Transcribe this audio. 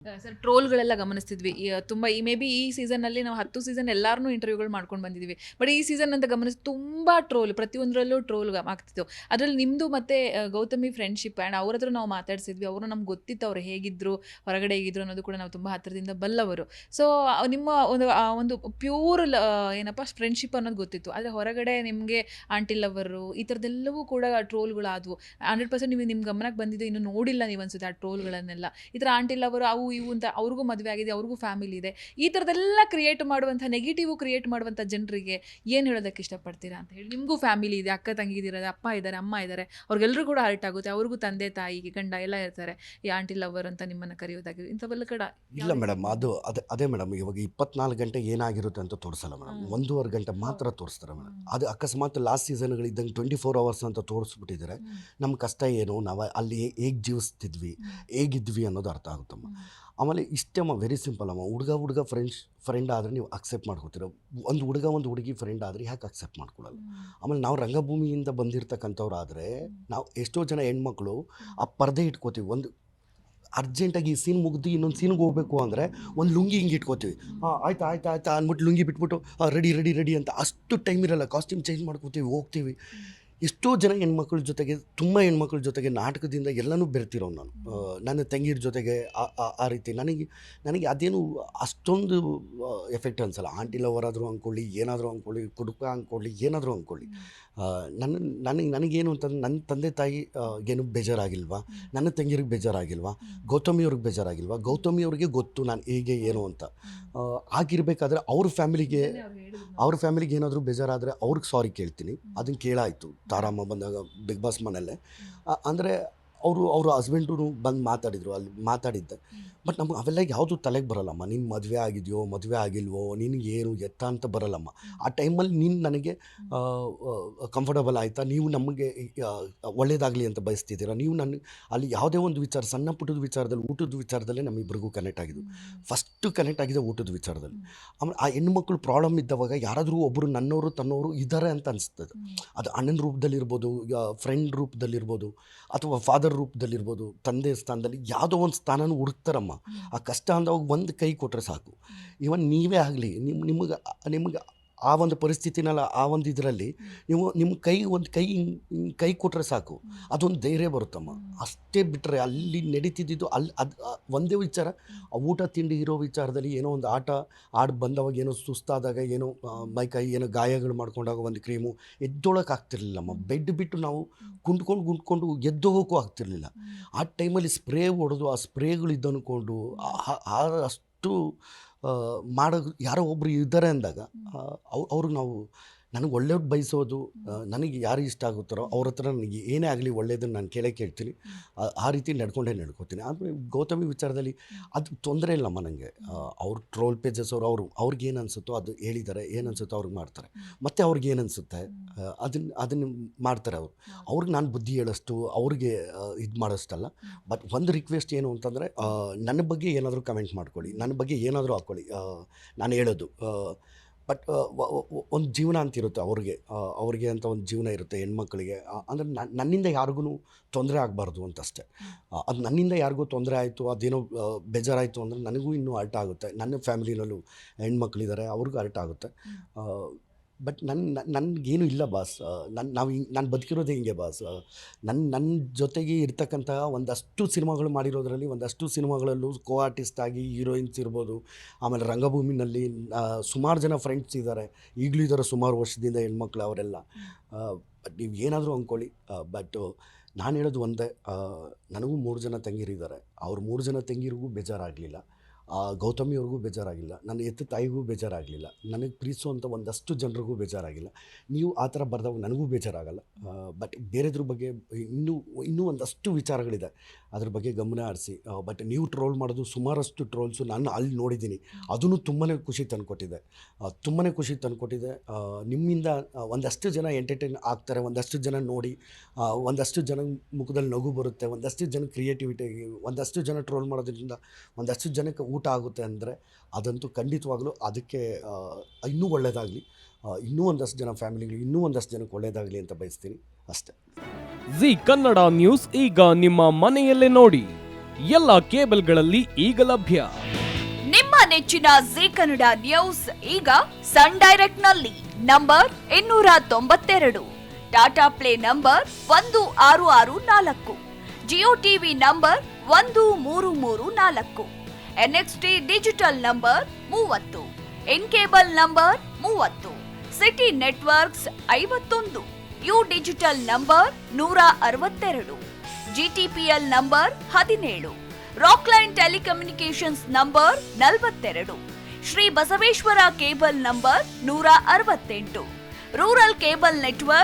Sir ಟ್ರೋಲ್ಗಳೆಲ್ಲ ಗಮನಿಸ್ತಿದ್ವಿ ತುಂಬ ಈ may be ಈ ಸೀಸನ್ನಲ್ಲಿ ನಾವು 10 ಸೀಸನ್ ಎಲ್ಲರೂ ಇಂಟರ್ವ್ಯೂಗಳು ಮಾಡ್ಕೊಂಡು ಬಂದಿದ್ದೀವಿ. ಬಟ್ ಈ ಸೀಸನ್ ಅಂತ ತುಂಬ ಟ್ರೋಲ್, ಪ್ರತಿಯೊಂದರಲ್ಲೂ ಟ್ರೋಲ್ ಆಗ್ತಿತ್ತು. ಅದರಲ್ಲಿ ನಿಮ್ಮದು ಮತ್ತು ಗೌತಮಿ ಫ್ರೆಂಡ್ಶಿಪ್ ಆ್ಯಂಡ್ ಅವ್ರ ಹತ್ರ ನಾವು ಮಾತಾಡ್ಸಿದ್ವಿ. ಅವರು ನಮ್ಗೆ ಗೊತ್ತಿತ್ತು ಅವ್ರು ಹೇಗಿದ್ದರು, ಹೊರಗಡೆ ಹೇಗಿದ್ರು ಅನ್ನೋದು ಕೂಡ ನಾವು ತುಂಬ ಹತ್ತಿರದಿಂದ ಬಲ್ಲವರು. ಸೊ ನಿಮ್ಮ ಒಂದು ಪ್ಯೂರ್ ಏನಪ್ಪ ಫ್ರೆಂಡ್ಶಿಪ್ ಅನ್ನೋದು ಗೊತ್ತಿತ್ತು. ಆದರೆ ಹೊರಗಡೆ ನಿಮಗೆ ಆಂಟಿ ಲವರು ಈ ಥರದ್ದೆಲ್ಲವೂ ಕೂಡ ಟ್ರೋಲ್ಗಳಾದವು. 100% ನೀವು ನಿಮ್ಮ ಗಮನಕ್ಕೆ ಬಂದಿದ್ದು ಇನ್ನೂ ನೋಡಿಲ್ಲ ನೀವು ಅನ್ಸುತ್ತೆ ಆ ಟ್ರೋಲ್ಗಳನ್ನೆಲ್ಲ. ಈ ಥರ ಆಂಟಿ ಲವರು ಅವು ಇವು ಅಂತ ಅವ್ರಿಗೂ ಮದುವೆ ಆಗಿದೆ, ಅವ್ರಿಗೂ ಫ್ಯಾಮಿಲಿ ಇದೆ. ಈ ಥರದ್ದೆಲ್ಲ ಕ್ರಿಯೇಟ್ ಮಾಡುವಂಥ ನೆಗೆಟಿವ್ ಕ್ರಿಯೇಟ್ ಮಾಡುವಂಥ ಜನರಿಗೆ ಏನು ಹೇಳೋದಕ್ಕೆ ಇಷ್ಟಪಡ್ತೀರಾ ಅಂತ ಹೇಳಿ? ನಿಮಗೂ ಫ್ಯಾಮಿಲಿ ಇದೆ, ಅಕ್ಕ ತಂಗಿದಿರೋದು, ಅಪ್ಪ ಇದ್ದಾರೆ, ಅಮ್ಮ ಇದ್ದಾರೆ, ಅವ್ರಿಗೆಲ್ಲರೂ ಕೂಡ ಹರ್ಟ್ ಆಗುತ್ತೆ. ಅವ್ರಿಗೂ ತಂದೆ ತಾಯಿ ಗಂಡ ಎಲ್ಲ ಇರ್ತಾರೆ. ಈ ಆಂಟಿ ಲವರ್ ಅಂತ ನಿಮ್ಮನ್ನು ಕರೆಯೋದಾಗಿ ಇಂಥವೆಲ್ಲ ಕಡ ಇಲ್ಲ ಮೇಡಮ್, ಅದೇ ಮೇಡಮ್. ಇವಾಗ 24 ಗಂಟೆ ಏನಾಗಿರುತ್ತೆ ಅಂತ ತೋರಿಸಲ್ಲ ಮೇಡಮ್, 1.5 ಗಂಟೆ ಮಾತ್ರ ತೋರಿಸ್ತಾರೆ ಮೇಡಮ್. ಅದು ಅಕಸ್ಮಾತ್ ಲಾಸ್ಟ್ ಸೀಸನ್ಗಳಿದ್ದಂಗೆ 24 ಅವರ್ಸ್ ಅಂತ ತೋರಿಸ್ಬಿಟ್ಟಿದ್ದಾರೆ. ನಮ್ಮ ಕಷ್ಟ ಏನು, ನಾವು ಅಲ್ಲಿ ಹೇಗೆ ಜೀವಿಸ್ತಿದ್ವಿ, ಹೇಗಿದ್ವಿ ಅನ್ನೋದು ಅರ್ಥ ಆಗುತ್ತಮ್ಮ. ಆಮೇಲೆ ಇಷ್ಟಮ್ಮ, ವೆರಿ ಸಿಂಪಲ್ ಅಮ್ಮ. ಹುಡುಗ ಫ್ರೆಂಡ್ ಆದರೆ ನೀವು ಅಕ್ಸೆಪ್ಟ್ ಮಾಡ್ಕೋತೀರ. ಒಂದು ಹುಡುಗಿ ಫ್ರೆಂಡ್ ಆದರೆ ಯಾಕೆ ಅಕ್ಸೆಪ್ಟ್ ಮಾಡ್ಕೊಳ್ಳಲ್ಲ? ಆಮೇಲೆ ನಾವು ರಂಗಭೂಮಿಯಿಂದ ಬಂದಿರತಕ್ಕಂಥವ್ರು ಆದರೆ ನಾವು ಎಷ್ಟೋ ಜನ ಹೆಣ್ಮಕ್ಳು ಆ ಪರ್ದೆ ಇಟ್ಕೋತೀವಿ. ಒಂದು ಅರ್ಜೆಂಟಾಗಿ ಈ ಸೀನ್ ಮುಗ್ದು ಇನ್ನೊಂದು ಸೀನ್ಗೆ ಹೋಗಬೇಕು ಅಂದರೆ ಒಂದು ಲುಂಗಿ ಹಿಂಗೆ ಇಟ್ಕೋತೀವಿ. ಆಯ್ತಾ ಅಂದ್ಬಿಟ್ಟು ಲುಂಗಿ ಬಿಟ್ಬಿಟ್ಟು ರೆಡಿ ಅಂತ ಅಷ್ಟು ಟೈಮ್ ಇರಲ್ಲ. ಕಾಸ್ಟ್ಯೂಮ್ ಚೇಂಜ್ ಮಾಡ್ಕೋತೀವಿ, ಹೋಗ್ತೀವಿ. ಎಷ್ಟೋ ಜನ ಹೆಣ್ಮಕ್ಳ ಜೊತೆಗೆ, ತುಂಬ ಹೆಣ್ಮಕ್ಳ ಜೊತೆಗೆ ನಾಟಕದಿಂದ ಎಲ್ಲನೂ ಬೆರ್ತಿರೋ ನಾನು. ನನ್ನ ತಂಗಿರ ಜೊತೆಗೆ ಆ ರೀತಿ ನನಗೆ ಅದೇನು ಅಷ್ಟೊಂದು ಎಫೆಕ್ಟ್ ಅನಿಸಲ್ಲ. ಆಂಟಿ ಲವರ್ ಆದರೂ ಅಂದ್ಕೊಳ್ಳಿ, ಏನಾದರೂ ಅಂದ್ಕೊಳ್ಳಿ, ಕುಡುಕ ಅಂದ್ಕೊಳ್ಳಿ, ಏನಾದರೂ ಅಂದ್ಕೊಳ್ಳಿ. ನನಗೇನು ಅಂತಂದ್ರೆ, ನನ್ನ ತಂದೆ ತಾಯಿ ಏನು ಬೇಜಾರಾಗಿಲ್ವಾ, ನನ್ನ ತಂಗಿರಿಗೆ ಬೇಜಾರಾಗಿಲ್ವಾ, ಗೌತಮಿಯವ್ರಿಗೆ ಬೇಜಾರಾಗಿಲ್ವಾ, ಗೌತಮಿಯವ್ರಿಗೆ ಗೊತ್ತು ನಾನು ಹೇಗೆ ಏನು ಅಂತ. ಆಗಿರಬೇಕಾದ್ರೆ ಅವ್ರ ಫ್ಯಾಮಿಲಿಗೆ ಏನಾದರೂ ಬೇಜಾರಾದರೆ ಅವ್ರಿಗೆ ಸಾರಿ ಕೇಳ್ತೀನಿ. ಅದನ್ನು ಕೇಳಾಯಿತು ತಾರಮ್ಮ ಬಂದಾಗ ಬಿಗ್ ಬಾಸ್ ಮನೆಯಲ್ಲೇ. ಅಂದರೆ ಅವ್ರ ಹಸ್ಬೆಂಡು ಬಂದು ಮಾತಾಡಿದರು, ಅಲ್ಲಿ ಮಾತಾಡಿದ್ದೆ. ಬಟ್ ನಮಗೆ ಅವೆಲ್ಲ ಯಾವುದು ತಲೆಗೆ ಬರೋಲ್ಲಮ್ಮ. ನೀನು ಮದುವೆ ಆಗಿದೆಯೋ ಮದುವೆ ಆಗಿಲ್ವೋ, ನಿನಗೇನು ಎತ್ತ ಅಂತ ಬರೋಲ್ಲಮ್ಮ. ಆ ಟೈಮಲ್ಲಿ ನೀನು ನನಗೆ ಕಂಫರ್ಟಬಲ್ ಆಯಿತಾ, ನೀವು ನಮಗೆ ಒಳ್ಳೇದಾಗಲಿ ಅಂತ ಬಯಸ್ತಿದ್ದೀರಾ, ನೀವು ನನಗೆ ಅಲ್ಲಿ ಯಾವುದೇ ಒಂದು ವಿಚಾರ, ಸಣ್ಣ ಪುಟ್ಟದ ವಿಚಾರದಲ್ಲಿ, ಊಟದ ವಿಚಾರದಲ್ಲೇ ನಮ್ಮಿಬ್ಬರಿಗೂ ಕನೆಕ್ಟ್ ಆಗಿದ್ದು. ಫಸ್ಟು ಕನೆಕ್ಟ್ ಆಗಿದೆ ಊಟದ ವಿಚಾರದಲ್ಲಿ. ಆಮೇಲೆ ಆ ಹೆಣ್ಮಕ್ಳು ಪ್ರಾಬ್ಲಮ್ ಇದ್ದವಾಗ ಯಾರಾದರೂ ಒಬ್ಬರು ನನ್ನವರು ತನ್ನವರು ಇದ್ದಾರೆ ಅಂತ ಅನಿಸ್ತದೆ. ಅದು ಅಣ್ಣನ ರೂಪದಲ್ಲಿರ್ಬೋದು, ಫ್ರೆಂಡ್ ರೂಪದಲ್ಲಿರ್ಬೋದು, ಅಥವಾ ಫಾದರ್ ರೂಪದಲ್ಲಿರ್ಬೋದು, ತಂದೆ ಸ್ಥಾನದಲ್ಲಿ ಯಾವುದೋ ಒಂದು ಸ್ಥಾನನೂ ಹುಡುಕ್ತಾರಮ್ಮ. ಆ ಕಷ್ಟ ಅಂದಾಗ ಒಂದು ಕೈ ಕೊಟ್ಟರೆ ಸಾಕು. ಇವನ್ ನೀವೇ ಆಗಲಿ, ನಿಮಗೆ ಆ ಒಂದು ಪರಿಸ್ಥಿತಿನಲ್ಲ, ಆ ಒಂದು ಇದರಲ್ಲಿ ನಿಮ್ಮ ಕೈ ಕೊಟ್ಟರೆ ಸಾಕು, ಅದೊಂದು ಧೈರ್ಯ ಬರುತ್ತಮ್ಮ. ಅಷ್ಟೇ ಬಿಟ್ಟರೆ ಅಲ್ಲಿ ನಡೀತಿದ್ದು ಅದು ಒಂದೇ ವಿಚಾರ. ಆ ಊಟ ತಿಂಡಿ ಇರೋ ವಿಚಾರದಲ್ಲಿ ಏನೋ ಒಂದು ಆಡಿ ಬಂದವಾಗ ಏನೋ ಸುಸ್ತಾದಾಗ, ಏನೋ ಮೈಕೈ ಏನೋ ಗಾಯಗಳು ಮಾಡ್ಕೊಂಡಾಗ ಒಂದು ಕ್ರೀಮು ಎದ್ದೊಳಕ್ಕೆ ಆಗ್ತಿರ್ಲಿಲ್ಲಮ್ಮ. ಬೆಡ್ ಬಿಟ್ಟು ನಾವು ಗುಂಡ್ಕೊಂಡು ಎದ್ದೋಗೋಕ್ಕೂ ಆಗ್ತಿರ್ಲಿಲ್ಲ. ಆ ಟೈಮಲ್ಲಿ ಸ್ಪ್ರೇ ಹೊಡೆದು, ಆ ಸ್ಪ್ರೇಗಳು ಇದ್ದನ್ಕೊಂಡು ಅಷ್ಟು ಮಾಡೋದು ಯಾರೋ ಒಬ್ಬರು ಇದ್ದಾರೆ ಅಂದಾಗ ಅವ್ರಿಗೆ ನಾವು, ನನಗೆ ಒಳ್ಳೇದು ಬಯಸೋದು, ನನಗೆ ಯಾರು ಇಷ್ಟ ಆಗುತ್ತಾರೋ ಅವ್ರ ಹತ್ರ ನನಗೆ ಏನೇ ಆಗಲಿ ಒಳ್ಳೇದನ್ನು ನಾನು ಕೇಳ್ತೀನಿ. ಆ ರೀತಿ ನಡ್ಕೋತೀನಿ. ಆದರೆ ಗೌತಮಿ ವಿಚಾರದಲ್ಲಿ ಅದು ತೊಂದರೆ ಇಲ್ಲಮ್ಮ ನನಗೆ. ಅವ್ರ ಟ್ರೋಲ್ ಪೇಜಸ್ ಅವ್ರಿಗೆ ಏನು ಅನಿಸುತ್ತೋ ಅದು ಹೇಳಿದ್ದಾರೆ, ಏನು ಅನಿಸುತ್ತೋ ಅವ್ರಿಗೆ ಮಾಡ್ತಾರೆ. ಮತ್ತು ಅವ್ರಿಗೆ ಏನು ಅನಿಸುತ್ತೆ ಅದನ್ನು ಮಾಡ್ತಾರೆ. ಅವ್ರಿಗೆ ನಾನು ಬುದ್ಧಿ ಹೇಳೋಷ್ಟು, ಅವ್ರಿಗೆ ಇದು ಮಾಡೋಷ್ಟಲ್ಲ. ಬಟ್ ಒಂದು ರಿಕ್ವೆಸ್ಟ್ ಏನು ಅಂತಂದರೆ, ನನ್ನ ಬಗ್ಗೆ ಏನಾದರೂ ಕಮೆಂಟ್ ಮಾಡ್ಕೊಳ್ಳಿ, ನನ್ನ ಬಗ್ಗೆ ಏನಾದರೂ ಹಾಕ್ಕೊಳ್ಳಿ, ನಾನು ಹೇಳೋದು. ಬಟ್ ಒಂದು ಜೀವನ ಅಂತಿರುತ್ತೆ ಅವ್ರಿಗೆ ಅಂತ ಒಂದು ಜೀವನ ಇರುತ್ತೆ ಹೆಣ್ಮಕ್ಳಿಗೆ. ಅಂದರೆ ನನ್ನಿಂದ ಯಾರಿಗೂ ತೊಂದರೆ ಆಗಬಾರ್ದು ಅಂತಷ್ಟೇ. ಅದು ನನ್ನಿಂದ ಯಾರಿಗೂ ತೊಂದರೆ ಆಯಿತು, ಅದೇನೋ ಬೇಜಾರಾಯಿತು ಅಂದರೆ ನನಗೂ ಇನ್ನೂ ಅರ್ಟ್ ಆಗುತ್ತೆ. ನನ್ನ ಫ್ಯಾಮಿಲಿನಲ್ಲೂ ಹೆಣ್ಮಕ್ಳಿದ್ದಾರೆ, ಅವ್ರಿಗೂ ಅರ್ಟ್ ಆಗುತ್ತೆ. ಬಟ್ ನನಗೇನು ಇಲ್ಲ ಬಾಸ್. ನಾನು ಬದುಕಿರೋದೇ ಹಿಂಗೆ ಬಾಸ್. ನನ್ನ ಜೊತೆಗೆ ಇರ್ತಕ್ಕಂಥ ಒಂದಷ್ಟು ಸಿನಿಮಾಗಳು ಮಾಡಿರೋದ್ರಲ್ಲಿ, ಒಂದಷ್ಟು ಸಿನಿಮಾಗಳಲ್ಲೂ ಕೋ ಆರ್ಟಿಸ್ಟ್ ಆಗಿ ಹೀರೋಯಿನ್ಸ್ ಇರ್ಬೋದು. ಆಮೇಲೆ ರಂಗಭೂಮಿನಲ್ಲಿ ಸುಮಾರು ಜನ ಫ್ರೆಂಡ್ಸ್ ಇದ್ದಾರೆ, ಈಗಲೂ ಇದ್ದಾರೆ ಸುಮಾರು ವರ್ಷದಿಂದ ಹೆಣ್ಮಕ್ಳು ಅವರೆಲ್ಲ. ಬಟ್ ನೀವು ಏನಾದರೂ ಅಂದ್ಕೊಳ್ಳಿ, ಬಟ್ ನಾನು ಹೇಳೋದು ಒಂದೇ, ನನಗೂ 3 ಜನ ತಂಗಿರಿದ್ದಾರೆ. ಅವ್ರ 3 ಜನ ತಂಗಿರಿಗೂ ಬೇಜಾರಾಗಲಿಲ್ಲ, ಗೌತಮಿಯವ್ರಿಗೂ ಬೇಜಾರಾಗಿಲ್ಲ, ನನ್ನ ಎತ್ತ ತಾಯಿಗೂ ಬೇಜಾರಾಗಲಿಲ್ಲ, ನನಗೆ ಪ್ರೀತಿಸುವಂಥ ಒಂದಷ್ಟು ಜನರಿಗೂ ಬೇಜಾರಾಗಿಲ್ಲ. ನೀವು ಆ ಥರ ಬರೆದಾಗ ನನಗೂ ಬೇಜಾರಾಗಲ್ಲ. ಬಟ್ ಬೇರೆದ್ರ ಬಗ್ಗೆ ಇನ್ನೂ ಒಂದಷ್ಟು ವಿಚಾರಗಳಿದೆ, ಅದ್ರ ಬಗ್ಗೆ ಗಮನ ಹರಿಸಿ. ಬಟ್ ನೀವು ಟ್ರೋಲ್ ಮಾಡೋದು ಸುಮಾರಷ್ಟು ಟ್ರೋಲ್ಸು ನಾನು ಅಲ್ಲಿ ನೋಡಿದ್ದೀನಿ. ಅದೂ ತುಂಬಾ ಖುಷಿ ತಂದುಕೊಟ್ಟಿದೆ. ನಿಮ್ಮಿಂದ ಒಂದಷ್ಟು ಜನ ಎಂಟರ್ಟೈನ್ ಆಗ್ತಾರೆ, ಒಂದಷ್ಟು ಜನ ನೋಡಿ, ಒಂದಷ್ಟು ಜನ ಮುಖದಲ್ಲಿ ನಗು ಬರುತ್ತೆ, ಒಂದಷ್ಟು ಜನ ಕ್ರಿಯೇಟಿವಿಟಿ, ಒಂದಷ್ಟು ಜನ ಟ್ರೋಲ್ ಮಾಡೋದ್ರಿಂದ ಒಂದಷ್ಟು ಜನಕ್ಕೆ ಊಟ ಆಗುತ್ತೆ ಅಂದರೆ ಅದಂತೂ ಖಂಡಿತವಾಗಲೂ ಅದಕ್ಕೆ ಇನ್ನೂ ಒಳ್ಳೆಯದಾಗಲಿ, ಇನ್ನೂ ಒಂದಷ್ಟು ಜನ ಫ್ಯಾಮಿಲಿಗಳು, ಇನ್ನೂ ಒಂದಷ್ಟು ಜನಕ್ಕೆ ಒಳ್ಳೆಯದಾಗಲಿ ಅಂತ ಬಯಸ್ತೀನಿ ಅಷ್ಟೇ. ಜಿ ಕನ್ನಡ ನ್ಯೂಸ್ ಈಗ ನಿಮ್ಮ ಮನೆಯಲ್ಲೇ ನೋಡಿ. ಎಲ್ಲ ಕೇಬಲ್ಗಳಲ್ಲಿ ಈಗ ಲಭ್ಯ. ನಿಮ್ಮ ನೆಚ್ಚಿನ ಜೀ ಕನ್ನಡ ನ್ಯೂಸ್ ಈಗ ಸನ್ ಡೈರೆಕ್ಟ್ ನಲ್ಲಿ number 292, Tata play number 1664, Jio TV number 1334, NXT digital number 30, in cable number 30, city networks 51, U digital number 162, GTPL number 17, Rockline telecommunications number 42, Shri Basaveshwara cable number 168, rural cable network